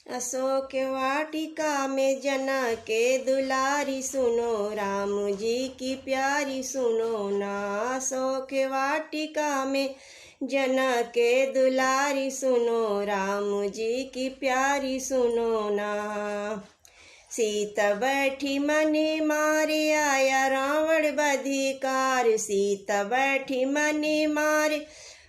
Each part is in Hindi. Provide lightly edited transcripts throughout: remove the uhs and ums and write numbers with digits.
अशोक वाटिका में जनक के दुलारी सुनो, राम जी की प्यारी सुनो ना। अशोक वाटिका में जनक के दुलारी सुनो, राम जी की प्यारी सुनो ना। सीता बैठी मने मारे, आया रावण बधिकार। सीता बैठी मने मारे,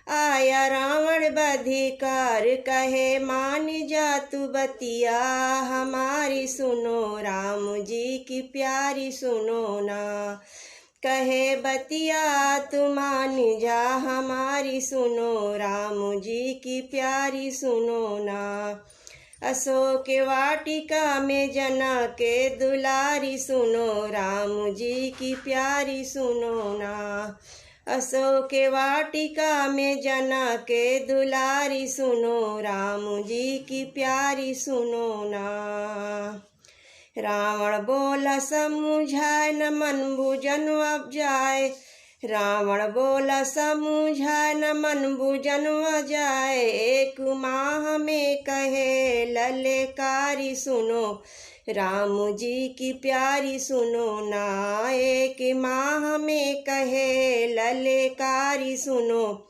आया रावण बधिकार। कहे मान जा तू बतिया हमारी सुनो, राम जी की प्यारी सुनो ना। कहे बतिया तू मान जा हमारी सुनो, राम जी की प्यारी सुनो ना। अशोक वाटिका में जनक के दुलारी सुनो, राम जी की प्यारी सुनो ना। अशोक वाटिका में जनक के दुलारी सुनो, राम जी की प्यारी सुनो ना। रावण बोला समझाए, न मन भुजन अब जाए। रावण बोला समझाए, न मन भुजन जाए। एक माह में कहे ललकारी सुनो, राम जी की प्यारी सुनो ना। एक माह में कहे ललकारी सुनो,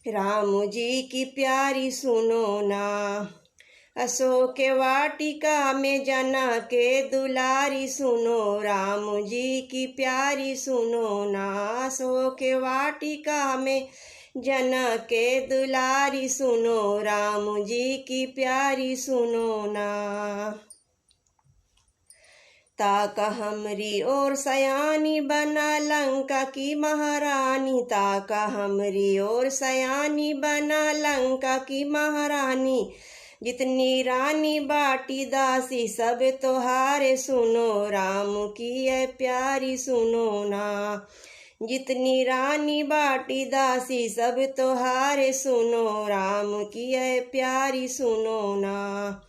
राम जी की प्यारी सुनो ना। अशोक वाटिका में जनक के दुलारी सुनो, राम जी की प्यारी सुनो ना। अशोक वाटिका में जनक के दुलारी सुनो, राम जी की प्यारी सुनो ना। ताका हमरी ओर सयानी बना लंका की महारानी। ताका हमरी ओर सयानी बना लंका की महारानी। जितनी रानी बाटी दासी सब तोहारे सुनो, राम की है प्यारी सुनो ना। जितनी रानी बाटी दासी सब तोहारे सुनो, राम की है प्यारी सुनो ना।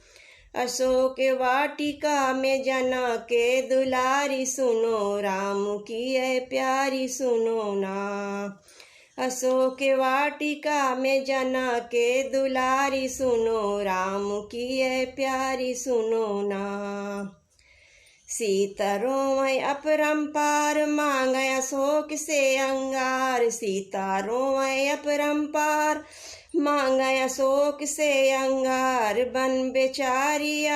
अशोक वाटिका में जनक के दुलारी सुनो, राम की है प्यारी सुनो ना। अशोक वाटिका में जनक के दुलारी सुनो, राम की है प्यारी सुनो ना। सीता रोवै अपरंपार, मांगे अशोक से अंगार। सीता रोवै अपरंपार, मांगे अशोक से अंगार। बन बेचारी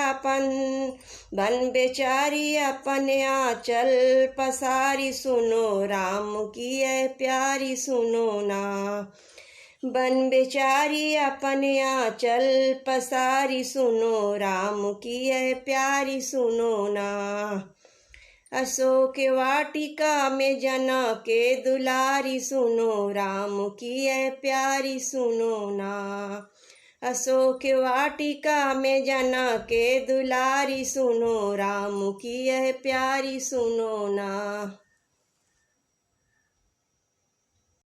अपन आंचल पसारी सुनो, राम की है प्यारी सुनो ना। बन बेचारी अपन आंचल पसारी सुनो, राम की है प्यारी सुनो ना। अशोक वाटिका में जनक के दुलारी सुनो, राम की है प्यारी सुनो ना। अशोक वाटिका में जनक के दुलारी सुनो, राम की है प्यारी सुनो ना।